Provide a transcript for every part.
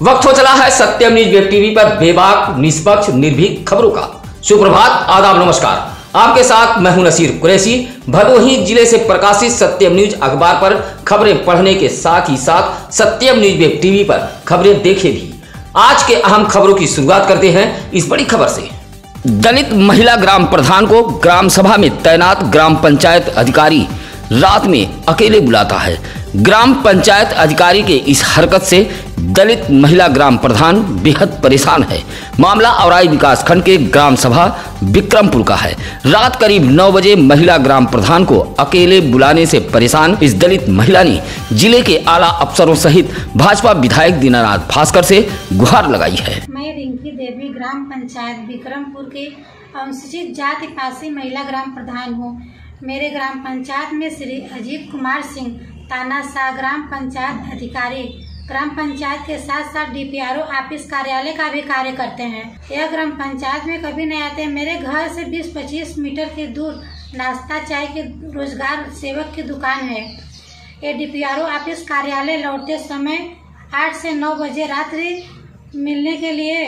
वक्त हो चला है सत्यम न्यूज वेब टीवी पर बेबाक, निष्पक्ष, निर्भीक खबरों का। सुप्रभात, आदाब, नमस्कार। आपके साथ मैं हूं नसीर कुरैशी। भदोही जिले से प्रकाशित सत्यम न्यूज अखबार पर खबरें पढ़ने के साथ ही साथ सत्यम न्यूज वेब टीवी पर खबरें देखें भी। आज के अहम खबरों की शुरुआत करते हैं इस बड़ी खबर से। दलित महिला ग्राम प्रधान को ग्राम सभा में तैनात ग्राम पंचायत अधिकारी रात में अकेले बुलाता है। ग्राम पंचायत अधिकारी के इस हरकत से दलित महिला ग्राम प्रधान बेहद परेशान है। मामला औराई विकास खंड के ग्राम सभा विक्रमपुर का है। रात करीब 9 बजे महिला ग्राम प्रधान को अकेले बुलाने से परेशान इस दलित महिला ने जिले के आला अफसरों सहित भाजपा विधायक दीनानाथ भास्कर से गुहार लगाई है। मैं रिंकी देवी ग्राम पंचायत विक्रमपुर के अनुसूचित जाति पासी महिला ग्राम प्रधान हूँ। मेरे ग्राम पंचायत में श्री अजीत कुमार सिंह तानाशाह ग्राम पंचायत अधिकारी ग्राम पंचायत के साथ साथ डीपीआरओ ऑफिस कार्यालय का भी कार्य करते हैं। यह ग्राम पंचायत में कभी नहीं आते। मेरे घर से 20-25 मीटर के दूर नाश्ता चाय के रोजगार सेवक की दुकान है। ये डीपीआरओ ऑफिस कार्यालय लौटते समय 8 से 9 बजे रात्रि मिलने के लिए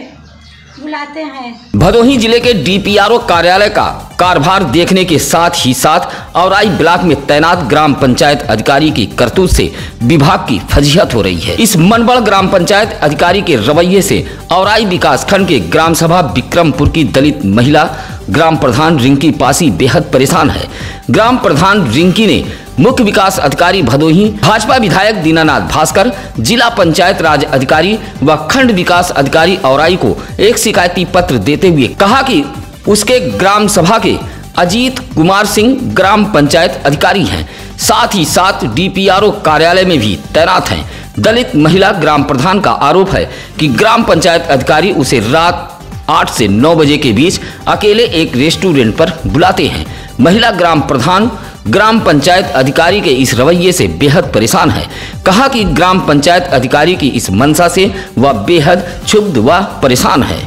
बुलाते हैं। भदोही जिले के डीपीआरओ कार्यालय का कारभार देखने के साथ ही साथ औराई ब्लॉक में तैनात ग्राम पंचायत अधिकारी की करतूत से विभाग की फजीहत हो रही है। इस मनबड़ ग्राम पंचायत अधिकारी के रवैये से औराई विकास खंड के ग्राम सभा विक्रमपुर की दलित महिला ग्राम प्रधान रिंकी पासी बेहद परेशान है। ग्राम प्रधान रिंकी ने मुख्य विकास अधिकारी भदोही, भाजपा विधायक दीनानाथ भास्कर, जिला पंचायत राज अधिकारी व खंड विकास अधिकारी औराई को एक शिकायती पत्र देते हुए कहा कि उसके ग्राम सभा के अजीत कुमार सिंह ग्राम पंचायत अधिकारी हैं, साथ ही साथ डीपीआरओ कार्यालय में भी तैनात हैं। दलित महिला ग्राम प्रधान का आरोप है कि ग्राम पंचायत अधिकारी उसे रात 8 से 9 बजे के बीच अकेले एक रेस्टोरेंट पर बुलाते हैं। महिला ग्राम प्रधान ग्राम पंचायत अधिकारी के इस रवैये से बेहद परेशान है। कहा कि ग्राम पंचायत अधिकारी की इस मंशा से वह बेहद क्षुब्ध व परेशान है।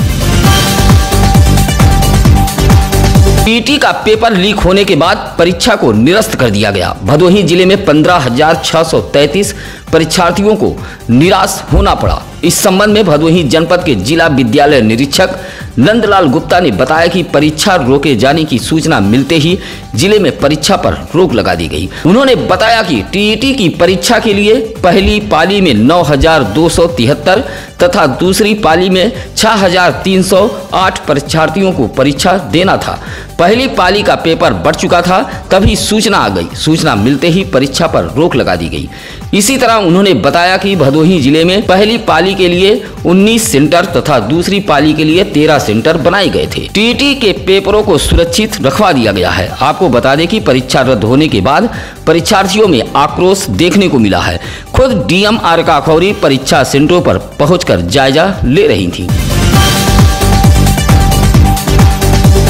पीटी का पेपर लीक होने के बाद परीक्षा को निरस्त कर दिया गया। भदोही जिले में 15,633 परीक्षार्थियों को निराश होना पड़ा। इस संबंध में भदोही जनपद के जिला विद्यालय निरीक्षक नंदलाल गुप्ता ने बताया कि परीक्षा रोके जाने की सूचना मिलते ही जिले में परीक्षा पर रोक लगा दी गई। उन्होंने बताया कि टीईटी की परीक्षा के लिए पहली पाली में 9,273 तथा दूसरी पाली में 6,308 परीक्षार्थियों को परीक्षा देना था। पहली पाली का पेपर बढ़ चुका था, तभी सूचना आ गई। सूचना मिलते ही परीक्षा पर रोक लगा दी गई। इसी तरह उन्होंने बताया कि भदोही जिले में पहली पाली के लिए 19 सेंटर तथा दूसरी पाली के लिए 13 सेंटर बनाए गए थे। टीटी के पेपरों को सुरक्षित रखवा दिया गया है। आपको बता दें कि परीक्षा रद्द होने के बाद परीक्षार्थियों में आक्रोश देखने को मिला है। खुद डीएम आर काखौरी परीक्षा सेंटरों पर पहुंचकर जायजा ले रही थी।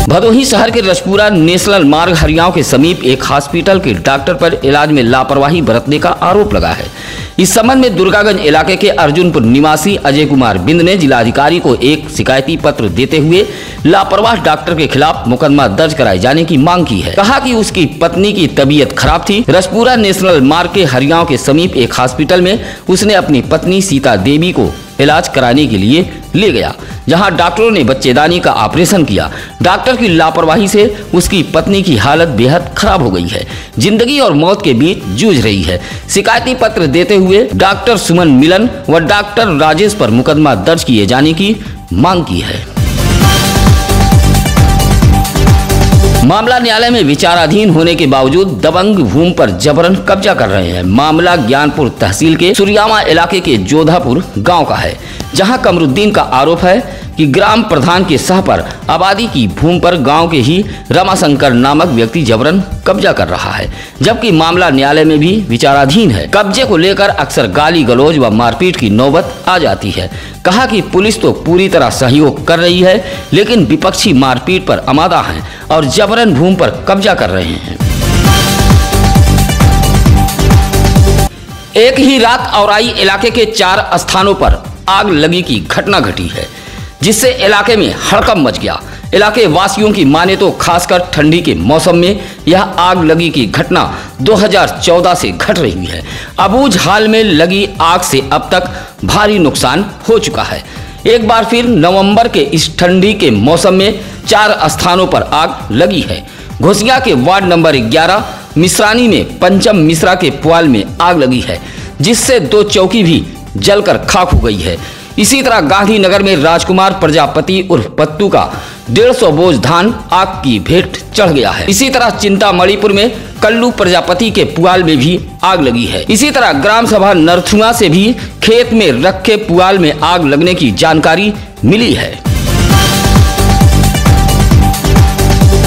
भदोही शहर के रजपुरा नेशनल मार्ग हरियाव के समीप एक हॉस्पिटल के डॉक्टर पर इलाज में लापरवाही बरतने का आरोप लगा है। इस संबंध में दुर्गागंज इलाके के अर्जुनपुर निवासी अजय कुमार बिंद ने जिलाधिकारी को एक शिकायती पत्र देते हुए लापरवाह डॉक्टर के खिलाफ मुकदमा दर्ज कराए जाने की मांग की है। कहा कि उसकी पत्नी की तबीयत खराब थी। रजपुरा नेशनल मार्ग के हरियाव के समीप एक हॉस्पिटल में उसने अपनी पत्नी सीता देवी को इलाज कराने के लिए ले गया, जहां डॉक्टरों ने बच्चेदानी का ऑपरेशन किया। डॉक्टर की लापरवाही से उसकी पत्नी की हालत बेहद खराब हो गई है। जिंदगी और मौत के बीच जूझ रही है। शिकायती पत्र देते हुए डॉक्टर सुमन मिलन व डॉक्टर राजेश पर मुकदमा दर्ज किए जाने की मांग की है। मामला न्यायालय में विचाराधीन होने के बावजूद दबंग भूमि पर जबरन कब्जा कर रहे हैं। मामला ज्ञानपुर तहसील के सुरियामा इलाके के जोधापुर गांव का है, जहां कमरुद्दीन का आरोप है कि ग्राम प्रधान के सह पर आबादी की भूमि पर गांव के ही रमाशंकर नामक व्यक्ति जबरन कब्जा कर रहा है, जबकि मामला न्यायालय में भी विचाराधीन है। कब्जे को लेकर अक्सर गाली गलौज व मारपीट की नौबत आ जाती है। कहा कि पुलिस तो पूरी तरह सहयोग कर रही है, लेकिन विपक्षी मारपीट पर आमादा हैं और जबरन भूमि पर कब्जा कर रहे हैं। एक ही रात औराई इलाके के 4 स्थानों पर आग लगी की घटना घटी है, जिससे इलाके में हड़कंप मच गया। इलाके वासियों की माने तो खासकर ठंडी के मौसम में यह आग लगी की घटना 2014 से घट रही है। अबूझ हाल में लगी आग से अब तक भारी नुकसान हो चुका है। एक बार फिर नवंबर के इस ठंडी के मौसम में 4 स्थानों पर आग लगी है। घोसिया के वार्ड नंबर 11 मिश्रानी में पंचम मिश्रा के पुआल में आग लगी है, जिससे 2 चौकी भी जलकर खाक हो गई है। इसी तरह गांधीनगर में राजकुमार प्रजापति उर्फ पत्तू का 150 बोझ धान आग की भेंट चढ़ गया है। इसी तरह चिंतामणिपुर में कल्लू प्रजापति के पुआल में भी आग लगी है। इसी तरह ग्राम सभा नरथुआ से भी खेत में रखे पुआल में आग लगने की जानकारी मिली है।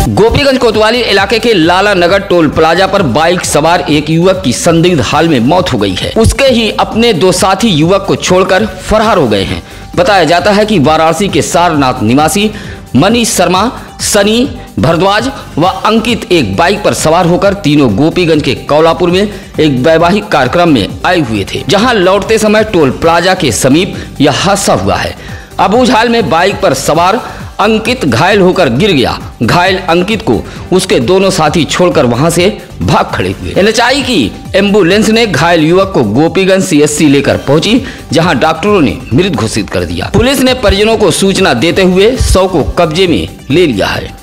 गोपीगंज कोतवाली इलाके के लाला नगर टोल प्लाजा पर बाइक सवार एक युवक की संदिग्ध हाल में मौत हो गई है। उसके ही अपने 2 साथी युवक को छोड़कर फरार हो गए हैं। बताया जाता है कि वाराणसी के सारनाथ निवासी मनीष शर्मा, सनी भरद्वाज व अंकित एक बाइक पर सवार होकर तीनों गोपीगंज के कौलापुर में एक वैवाहिक कार्यक्रम में आए हुए थे, जहां लौटते समय टोल प्लाजा के समीप यह हादसा हुआ है। अबूझ हाल में बाइक पर सवार अंकित घायल होकर गिर गया। घायल अंकित को उसके दोनों साथी छोड़कर वहां से भाग खड़े हुए। एनएचआई की एम्बुलेंस ने घायल युवक को गोपीगंज सीएचसी लेकर पहुंची, जहां डॉक्टरों ने मृत घोषित कर दिया। पुलिस ने परिजनों को सूचना देते हुए शव को कब्जे में ले लिया है।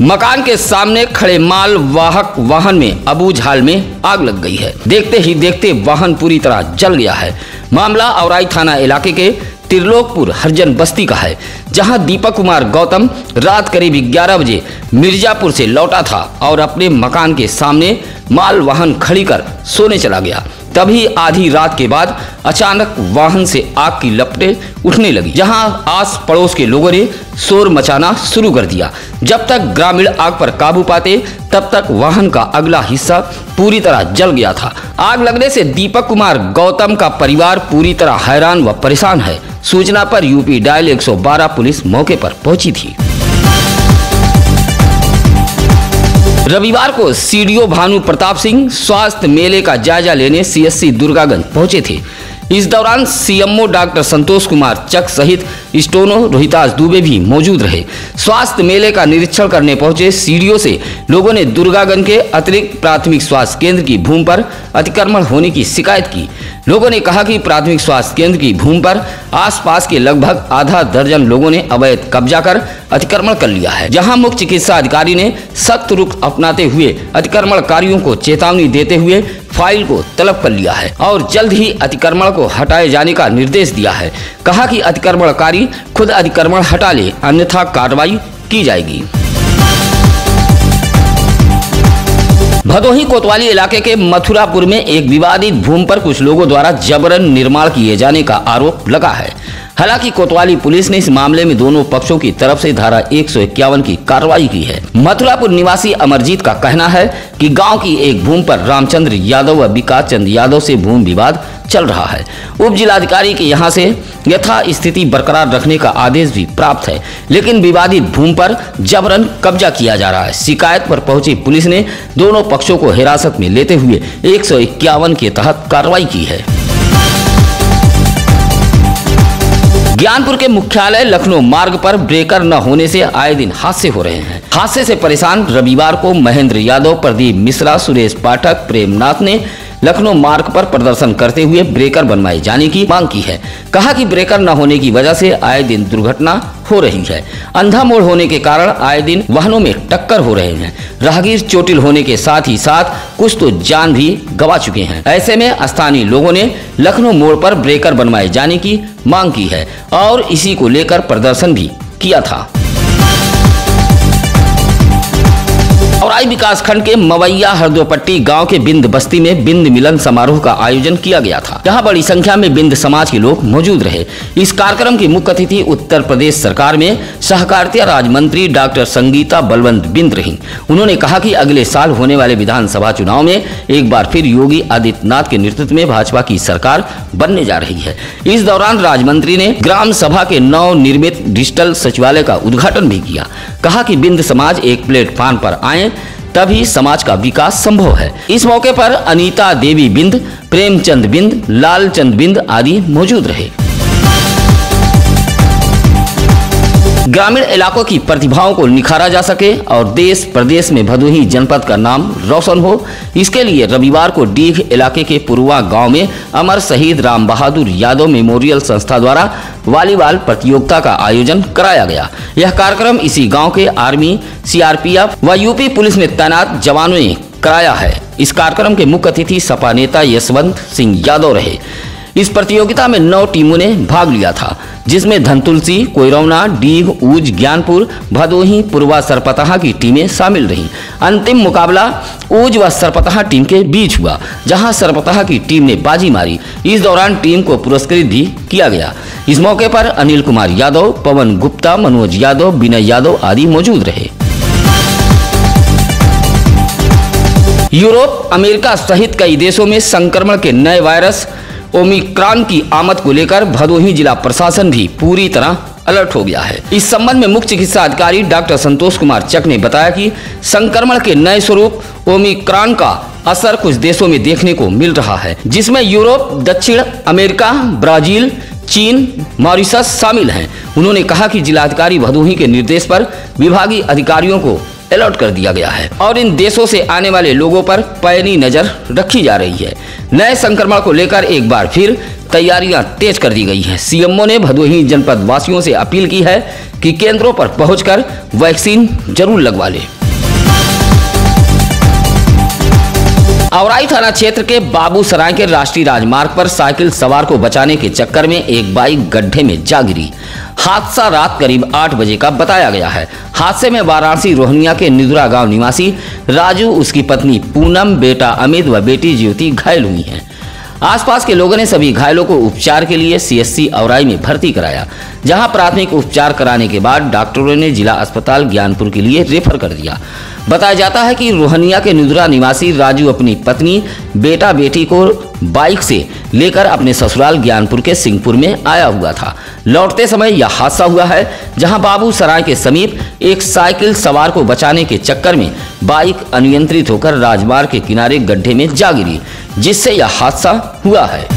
मकान के सामने खड़े माल वाहक वाहन में अबूझ हाल में आग लग गई है। देखते ही देखते वाहन पूरी तरह जल गया है। मामला औराई थाना इलाके के त्रिलोकपुर हरिजन बस्ती का है, जहां दीपक कुमार गौतम रात करीब 11 बजे मिर्जापुर से लौटा था और अपने मकान के सामने माल वाहन खड़ी कर सोने चला गया। तभी आधी रात के बाद अचानक वाहन से आग की लपटें उठने लगी, जहां आस पड़ोस के लोगों ने शोर मचाना शुरू कर दिया। जब तक ग्रामीण आग पर काबू पाते तब तक वाहन का अगला हिस्सा पूरी तरह जल गया था। आग लगने से दीपक कुमार गौतम का परिवार पूरी तरह हैरान व परेशान है। सूचना पर यूपी डायल 112 पुलिस मौके पर पहुंची थी। रविवार को सीडीओ भानु प्रताप सिंह स्वास्थ्य मेले का जायजा लेने सीएससी दुर्गागंज पहुंचे थे। इस दौरान सीएमओ डॉक्टर संतोष कुमार चक सहित स्टोनो रोहितास दुबे भी मौजूद रहे। स्वास्थ्य मेले का निरीक्षण करने पहुंचे सीडीओ से लोगों ने दुर्गागंज के अतिरिक्त प्राथमिक स्वास्थ्य केंद्र की भूमि पर अतिक्रमण होने की शिकायत की। लोगों ने कहा कि प्राथमिक स्वास्थ्य केंद्र की भूमि पर आसपास के लगभग आधा दर्जन लोगों ने अवैध कब्जा कर अतिक्रमण कर लिया है, जहां मुख्य चिकित्सा अधिकारी ने सख्त रुख अपनाते हुए अतिक्रमणकारियों को चेतावनी देते हुए फाइल को तलब कर लिया है और जल्द ही अतिक्रमण को हटाए जाने का निर्देश दिया है। कहा कि अतिक्रमणकारी खुद अतिक्रमण हटा ले, अन्यथा कार्रवाई की जाएगी। भदोही कोतवाली इलाके के मथुरापुर में एक विवादित भूमि पर कुछ लोगों द्वारा जबरन निर्माण किए जाने का आरोप लगा है। हालांकि कोतवाली पुलिस ने इस मामले में दोनों पक्षों की तरफ से धारा 151 की कार्रवाई की है। मथुरापुर निवासी अमरजीत का कहना है कि गांव की एक भूमि पर रामचंद्र यादव व विकास चंद्र यादव से भूमि विवाद चल रहा है। उप जिलाधिकारी के यहां से यथा स्थिति बरकरार रखने का आदेश भी प्राप्त है, लेकिन विवादित भूमि पर जबरन कब्जा किया जा रहा है। शिकायत पर पहुंची पुलिस ने दोनों पक्षों को हिरासत में लेते हुए 151 के तहत कार्रवाई की है। ज्ञानपुर के मुख्यालय लखनऊ मार्ग पर ब्रेकर न होने से आए दिन हादसे हो रहे हैं। हादसे से परेशान रविवार को महेंद्र यादव, प्रदीप मिश्रा, सुरेश पाठक, प्रेमनाथ ने लखनऊ मार्ग पर प्रदर्शन करते हुए ब्रेकर बनवाए जाने की मांग की है। कहा कि ब्रेकर न होने की वजह से आए दिन दुर्घटना हो रही है। अंधा मोड़ होने के कारण आए दिन वाहनों में टक्कर हो रहे हैं। राहगीर चोटिल होने के साथ ही साथ कुछ तो जान भी गंवा चुके हैं। ऐसे में स्थानीय लोगों ने लखनऊ मोड़ पर ब्रेकर बनवाए जाने की मांग की है और इसी को लेकर प्रदर्शन भी किया था। औराई विकास खंड के मवैया हरदोपट्टी गांव के बिंद बस्ती में बिंद मिलन समारोह का आयोजन किया गया था, जहां बड़ी संख्या में बिंद समाज के लोग मौजूद रहे। इस कार्यक्रम की मुख्य अतिथि उत्तर प्रदेश सरकार में सहकारिता राज्य मंत्री डॉक्टर संगीता बलवंत बिंद रही। उन्होंने कहा कि अगले साल होने वाले विधानसभा चुनाव में एक बार फिर योगी आदित्यनाथ के नेतृत्व में भाजपा की सरकार बनने जा रही है। इस दौरान राज्य मंत्री ने ग्राम सभा के नव निर्मित डिजिटल सचिवालय का उद्घाटन भी किया। कहा कि बिंद समाज एक प्लेटफॉर्म पर आए तभी समाज का विकास संभव है। इस मौके पर अनीता देवी बिंद, प्रेमचंद बिंद, लालचंद बिंद आदि मौजूद रहे। ग्रामीण इलाकों की प्रतिभाओं को निखारा जा सके और देश प्रदेश में भदोही जनपद का नाम रोशन हो, इसके लिए रविवार को डीग इलाके के पुरवा गांव में अमर शहीद राम बहादुर यादव मेमोरियल संस्था द्वारा वॉलीबॉल प्रतियोगिता का आयोजन कराया गया। यह कार्यक्रम इसी गांव के आर्मी, सीआरपीएफ व यूपी पुलिस में तैनात जवानों ने कराया है। इस कार्यक्रम के मुख्य अतिथि सपा नेता यशवंत सिंह यादव रहे। इस प्रतियोगिता में 9 टीमों ने भाग लिया था, जिसमें धनतुलसी, कोयरौना, डीग, ऊज, ज्ञानपुर, भदोही, पुरवा, सरपतहा की टीमें शामिल रहीं। अंतिम मुकाबला ऊज व सरपतहा टीम के बीच हुआ, जहां सरपतहा की टीम ने बाजी मारी। इस दौरान टीम को पुरस्कृत भी किया गया। इस मौके पर अनिल कुमार यादव, पवन गुप्ता, मनोज यादव, विनय यादव आदि मौजूद रहे। यूरोप, अमेरिका सहित कई देशों में संक्रमण के नए वायरस ओमिक्रॉन की आमद को लेकर भदोही जिला प्रशासन भी पूरी तरह अलर्ट हो गया है। इस संबंध में मुख्य चिकित्सा अधिकारी डॉक्टर संतोष कुमार चक ने बताया कि संक्रमण के नए स्वरूप ओमिक्रॉन का असर कुछ देशों में देखने को मिल रहा है, जिसमें यूरोप, दक्षिण अमेरिका, ब्राजील, चीन, मॉरिशस शामिल हैं। उन्होंने कहा कि जिलाधिकारी भदोही के निर्देश पर विभागीय अधिकारियों को अलर्ट कर दिया गया है और इन देशों से आने वाले लोगों पर पैनी नजर रखी जा रही है। नए संक्रमण को लेकर एक बार फिर तैयारियां तेज कर दी गई हैं। सीएमओ ने भदोही जनपद वासियों से अपील की है कि केंद्रों पर पहुंचकर वैक्सीन जरूर लगवा लें। औराई थाना क्षेत्र के बाबूसराय के राष्ट्रीय राजमार्ग पर साइकिल सवार को बचाने के चक्कर में एक बाइक गड्ढे में जा गिरी। हादसा रात करीब 8 बजे का बताया गया है। हादसे में वाराणसी रोहनिया के निदुरा गांव निवासी राजू, उसकी पत्नी पूनम, बेटा अमित व बेटी ज्योति घायल हुई हैं। आसपास के लोगों ने सभी घायलों को उपचार के लिए सीएससी औराई में भर्ती कराया, जहां प्राथमिक उपचार कराने के बाद डॉक्टरों ने जिला अस्पताल ज्ञानपुर के लिए रेफर कर दिया। बताया जाता है कि रोहनिया के निदुरा निवासी राजू अपनी पत्नी, बेटा बेटी को बाइक से लेकर अपने ससुराल ज्ञानपुर के सिंहपुर में आया हुआ था। लौटते समय यह हादसा हुआ है, जहां बाबूसराय के समीप एक साइकिल सवार को बचाने के चक्कर में बाइक अनियंत्रित होकर राजमार्ग के किनारे गड्ढे में जा गिरी, जिससे यह हादसा हुआ है।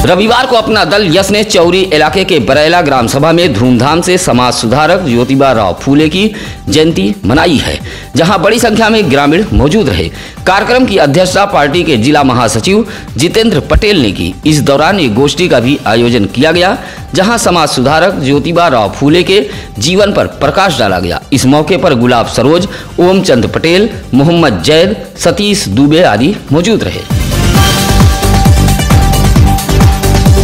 रविवार को अपना दल यश ने चौरी इलाके के बरेला ग्राम सभा में धूमधाम से समाज सुधारक ज्योतिबा राव फूले की जयंती मनाई है, जहां बड़ी संख्या में ग्रामीण मौजूद रहे। कार्यक्रम की अध्यक्षता पार्टी के जिला महासचिव जितेंद्र पटेल ने की। इस दौरान एक गोष्ठी का भी आयोजन किया गया, जहां समाज सुधारक ज्योतिबा राव फूले के जीवन पर प्रकाश डाला गया। इस मौके पर गुलाब सरोज, ओमचंद पटेल, मोहम्मद जैद, सतीश दुबे आदि मौजूद रहे।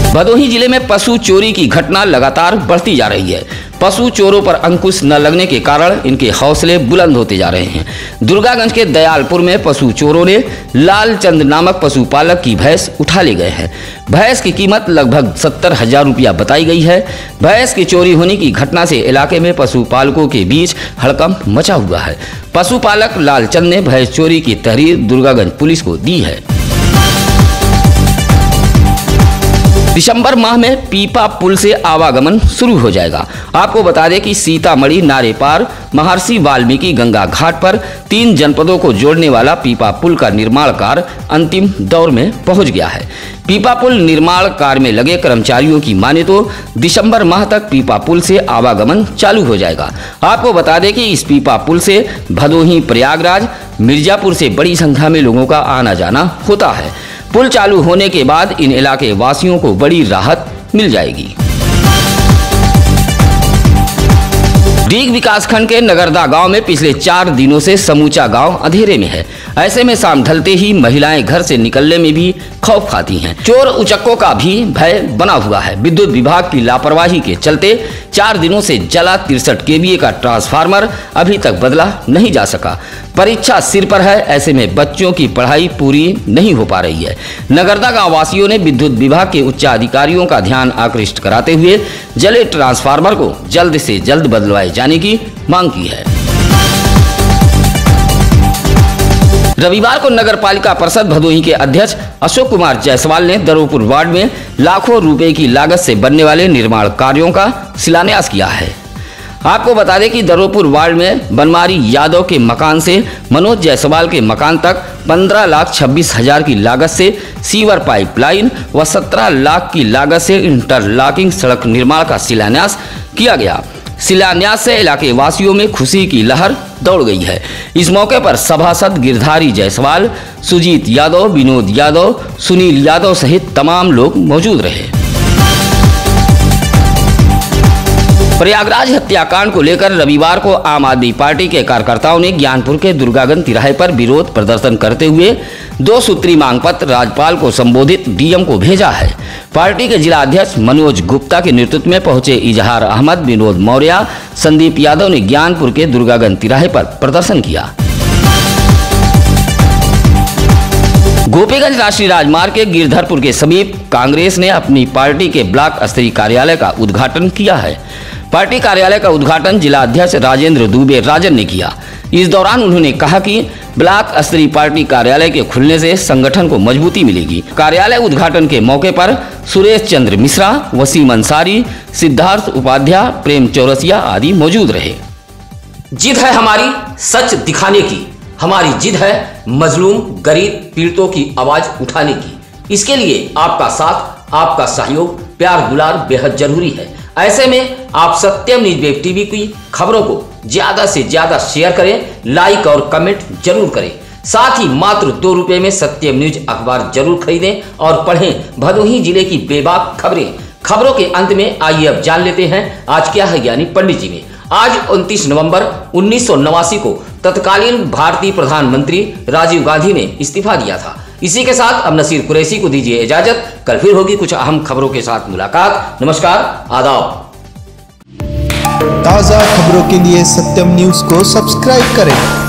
भदोही जिले में पशु चोरी की घटना लगातार बढ़ती जा रही है। पशु चोरों पर अंकुश न लगने के कारण इनके हौसले बुलंद होते जा रहे हैं। दुर्गागंज के दयालपुर में पशु चोरों ने लालचंद नामक पशुपालक की भैंस उठा ले गए हैं। भैंस की कीमत लगभग 70,000 रुपया बताई गई है। भैंस की चोरी होने की घटना से इलाके में पशुपालकों के बीच हड़कंप मचा हुआ है। पशुपालक लालचंद ने भैंस चोरी की तहरीर दुर्गागंज पुलिस को दी है। दिसंबर माह में पीपा पुल से आवागमन शुरू हो जाएगा। आपको बता दें कि सीतामढ़ी नारेपार महर्षि वाल्मीकि गंगा घाट पर 3 जनपदों को जोड़ने वाला पीपा पुल का निर्माण कार्य अंतिम दौर में पहुंच गया है। पीपा पुल निर्माण कार्य में लगे कर्मचारियों की माने तो दिसंबर माह तक पीपा पुल से आवागमन चालू हो जाएगा। आपको बता दें कि इस पीपा पुल से भदोही, प्रयागराज, मिर्जापुर से बड़ी संख्या में लोगों का आना जाना होता है। पुल चालू होने के बाद इन इलाके वासियों को बड़ी राहत मिल जाएगी। डीग विकासखंड के नगरदा गांव में पिछले 4 दिनों से समूचा गांव अंधेरे में है। ऐसे में शाम ढलते ही महिलाएं घर से निकलने में भी खौफ खाती हैं। चोर उचक्कों का भी भय बना हुआ है। विद्युत विभाग की लापरवाही के चलते 4 दिनों से जला 63 केवीए का ट्रांसफार्मर अभी तक बदला नहीं जा सका। परीक्षा सिर पर है, ऐसे में बच्चों की पढ़ाई पूरी नहीं हो पा रही है। नगरदा गांव वासियों ने विद्युत विभाग के उच्च अधिकारियों का ध्यान आकृष्ट कराते हुए जले ट्रांसफार्मर को जल्द से जल्द बदलवाए जाने की मांग की है। रविवार को नगर पालिका परिषद भदोही के अध्यक्ष अशोक कुमार जायसवाल ने दरोपुर वार्ड में लाखों रुपए की लागत से बनने वाले निर्माण कार्यों का शिलान्यास किया है। आपको बता दें कि दरोपुर वार्ड में बनमारी यादव के मकान से मनोज जायसवाल के मकान तक 15,26,000 की लागत से सीवर पाइपलाइन व 17 लाख की लागत से इंटरलॉकिंग सड़क निर्माण का शिलान्यास किया गया। शिलान्यास से इलाके वासियों में खुशी की लहर दौड़ गई है। इस मौके पर सभासद गिरधारी जायसवाल, सुजीत यादव, विनोद यादव, सुनील यादव सहित तमाम लोग मौजूद रहे। प्रयागराज हत्याकांड को लेकर रविवार को आम आदमी पार्टी के कार्यकर्ताओं ने ज्ञानपुर के दुर्गागंज तिराहे पर विरोध प्रदर्शन करते हुए 2 सूत्री मांग पत्र राज्यपाल को संबोधित डीएम को भेजा है। पार्टी के जिला अध्यक्ष मनोज गुप्ता के नेतृत्व में पहुंचे इजहार अहमद, विनोद मौर्य, संदीप यादव ने ज्ञानपुर के दुर्गागंज तिराहे पर प्रदर्शन किया। गोपीगंज राष्ट्रीय राजमार्ग के गिरधरपुर के समीप कांग्रेस ने अपनी पार्टी के ब्लॉक स्तरीय कार्यालय का उद्घाटन किया है। पार्टी कार्यालय का उद्घाटन जिला अध्यक्ष राजेंद्र दुबे राजन ने किया। इस दौरान उन्होंने कहा कि ब्लॉक स्तरीय पार्टी कार्यालय के खुलने से संगठन को मजबूती मिलेगी। कार्यालय उद्घाटन के मौके पर सुरेश चंद्र मिश्रा, वसीम अंसारी, सिद्धार्थ उपाध्याय, प्रेम चौरसिया आदि मौजूद रहे। जिद है हमारी सच दिखाने की, हमारी जिद है मजलूम गरीब पीड़ितों की आवाज उठाने की। इसके लिए आपका साथ, आपका सहयोग, प्यार दुलार बेहद जरूरी है। ऐसे में आप सत्यम न्यूज वेब टीवी की खबरों को ज्यादा से ज्यादा शेयर करें, लाइक और कमेंट जरूर करें। साथ ही मात्र 2 रुपए में सत्यम न्यूज अखबार जरूर खरीदें और पढ़ें भदोही जिले की बेबाक खबरें। खबरों के अंत में आइए अब जान लेते हैं आज क्या है ज्ञानी पंडित जी में। आज 29 नवंबर 1989 को तत्कालीन भारतीय प्रधानमंत्री राजीव गांधी ने इस्तीफा दिया था। इसी के साथ अब नसीर कुरैशी को दीजिए इजाजत। कल फिर होगी कुछ अहम खबरों के साथ मुलाकात। नमस्कार, आदाब। ताज़ा खबरों के लिए सत्यम न्यूज को सब्सक्राइब करें।